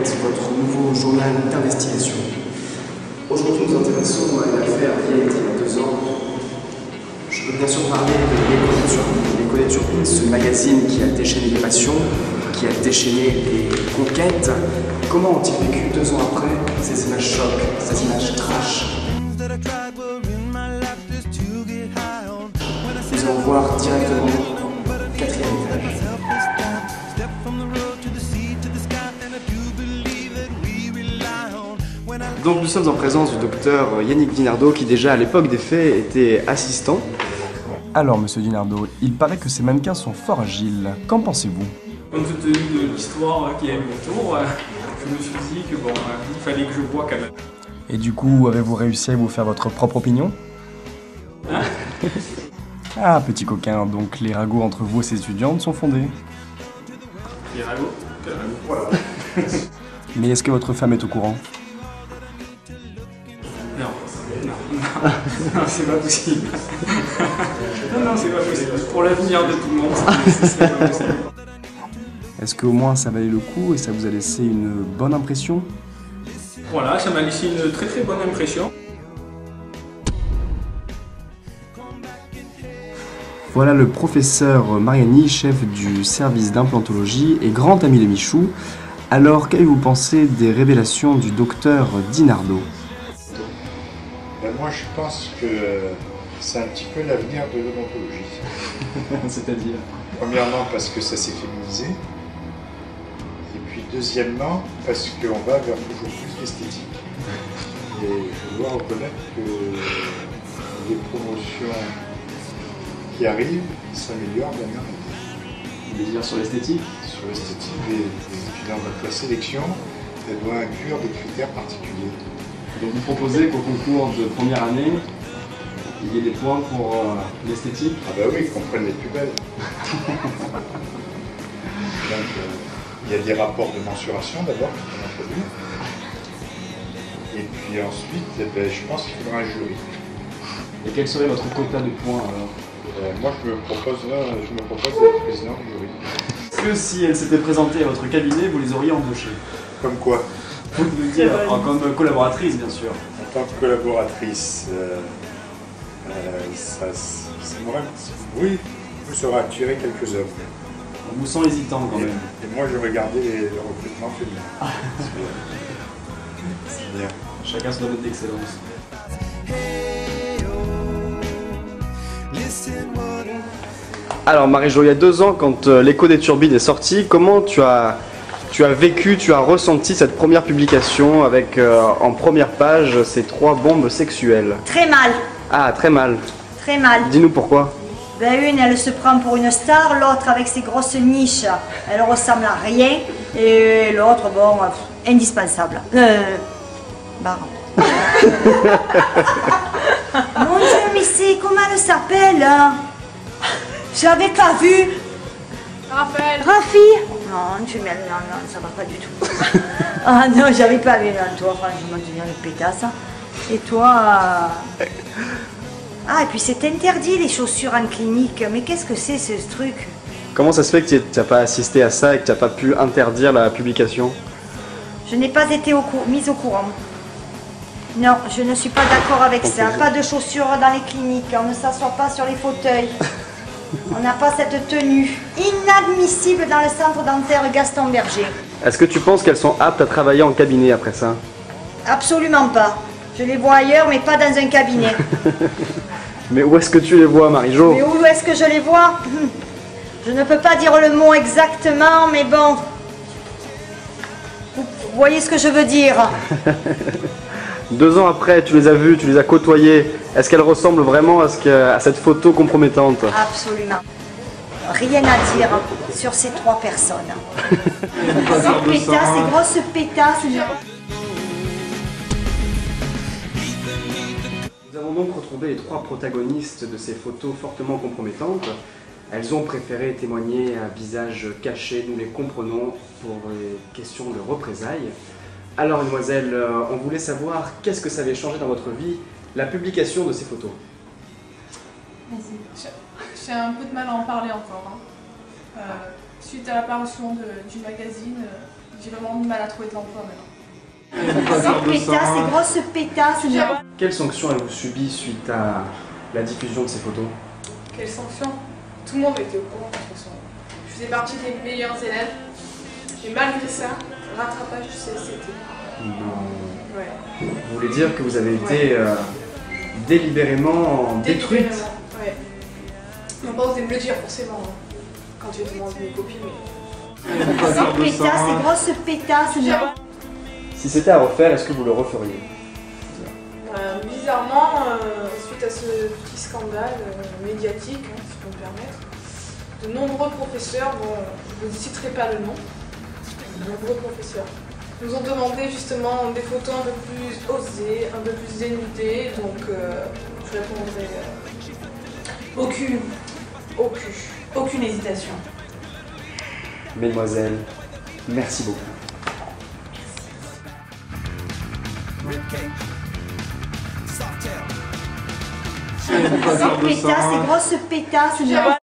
Enquête, votre nouveau journal d'investigation. Aujourd'hui, nous nous intéressons à une affaire qui a été il y a 2 ans. Je veux bien sûr parler de L'Écho des Turbines. L'Écho des Turbines, ce magazine qui a déchaîné les passions, qui a déchaîné les conquêtes. Comment ont-ils vécu 2 ans après ces images chocs, ces images trash? Nous allons voir directement au 4e étage. Donc nous sommes en présence du docteur Yannick Dinardo qui déjà à l'époque des faits était assistant. Alors monsieur Dinardo, il paraît que ces mannequins sont fort agiles. Qu'en pensez-vous? Compte tenu de l'histoire qui a eu autour, je me suis dit que bon, il fallait que je bois quand même. Et du coup, avez-vous réussi à vous faire votre propre opinion? Hein? Ah, petit coquin, donc les ragots entre vous et ces étudiantes sont fondés. Les ragots? Voilà. Mais est-ce que votre femme est au courant? Non, c'est pas possible. Non, c'est pas possible. Pour l'avenir de tout le monde, c'est pas possible. Est-ce qu'au moins ça valait le coup et ça vous a laissé une bonne impression? Voilà, ça m'a laissé une très très bonne impression. Voilà le professeur Mariani, chef du service d'implantologie et grand ami de Michou. Alors, qu'avez-vous pensé des révélations du docteur Dinardo? Moi, je pense que c'est un petit peu l'avenir de l'odontologie. C'est-à-dire? Premièrement, parce que ça s'est féminisé. Et puis, deuxièmement, parce qu'on va vers toujours plus d'esthétique. Et je dois reconnaître que les promotions qui arrivent s'améliorent d'année en année. Vous voulez dire sur l'esthétique? Sur l'esthétique, les étudiants de la sélection, elle doit inclure des critères particuliers. Donc vous proposez qu'au concours de première année, il y ait des points pour l'esthétique? Ah bah oui, qu'on prenne les plus belles. Donc il y a des rapports de mensuration d'abord qui sont introduits. Et puis ensuite, je pense qu'il faudra un jury. Et quel serait votre quota de points alors? Moi je me propose d'être président du jury. Est-ce que si elle s'était présentée à votre cabinet, vous les auriez embauchées? Comme quoi? Vous me dire, comme collaboratrice bien sûr. En tant que collaboratrice, oui, ça aura attiré quelques hommes. On vous sent hésitant quand même. Et moi je regardais le recrutement féminin. C'est bien. Chacun se domaine d'excellence. Alors Marie-Jo, il y a 2 ans, quand L'Écho des Turbines est sorti, comment tu as vécu, tu as ressenti cette première publication avec en première page ces 3 bombes sexuelles? Très mal. Ah, très mal. Très mal. Dis-nous pourquoi. Ben une, elle se prend pour une star, l'autre avec ses grosses niches, elle ressemble à rien, et l'autre, bon, indispensable. Marrant. Mon Dieu, mais c'est, comment elle s'appelle hein? Je l'avais pas vue. Raphaël. Rafi. Non, non, ça va pas du tout. Ah non, j'avais pas vu, non, toi, franchement, tu viens de pétasse. Et toi... Ah, et puis c'est interdit les chaussures en clinique. Mais qu'est-ce que c'est ce truc? Comment ça se fait que tu n'as pas assisté à ça et que tu n'as pas pu interdire la publication? Je n'ai pas été mise au courant. Non, je ne suis pas d'accord avec ça. Pas de chaussures dans les cliniques. On ne s'assoit pas sur les fauteuils. On n'a pas cette tenue. Inadmissible dans le centre dentaire Gaston Berger. Est-ce que tu penses qu'elles sont aptes à travailler en cabinet après ça? Absolument pas. Je les vois ailleurs, mais pas dans un cabinet. Mais où est-ce que tu les vois, Marie-Jo? Mais où est-ce que je les vois? Je ne peux pas dire le mot exactement, mais bon. Vous voyez ce que je veux dire? 2 ans après, tu les as vues, tu les as côtoyées. Est-ce qu'elles ressemblent vraiment à cette photo compromettante? Absolument. Rien à dire sur ces 3 personnes. Ces pétasses, ces grosses pétasses. Nous avons donc retrouvé les 3 protagonistes de ces photos fortement compromettantes. Elles ont préféré témoigner un visage caché, nous les comprenons, pour les questions de représailles. Alors, mademoiselle, on voulait savoir qu'est-ce que ça avait changé dans votre vie, la publication de ces photos. J'ai un peu de mal à en parler encore. Suite à l'apparition du magazine, J'ai vraiment du mal à trouver de l'emploi maintenant. Ces pétasses, ces grosses pétasses. Quelles sanctions avez-vous subies suite à la diffusion de ces photos? Quelle sanction? Tout le monde était au courant de toute façon. Je faisais partie des meilleurs élèves. Et malgré ça, rattrapage du CSCT. Non. Ouais. Vous voulez dire que vous avez été délibérément détruite? Délibérément, ouais. On n'a pas osé me le dire forcément. Hein. Quand tu étais avec mes copines. Mais... Ces pétasses, ces grosses pétasses. Si c'était à refaire, est-ce que vous le referiez? Bizarrement, suite à ce petit scandale médiatique, hein, si je peux me permettre, de nombreux professeurs, bon, je ne citerai pas le nom, de nombreux professeurs, nous ont demandé justement des photos un peu plus osées, un peu plus dénudées, donc je répondrai aucune hésitation. Mesdemoiselles, merci beaucoup. Ces pétasses, ces grosses pétasses.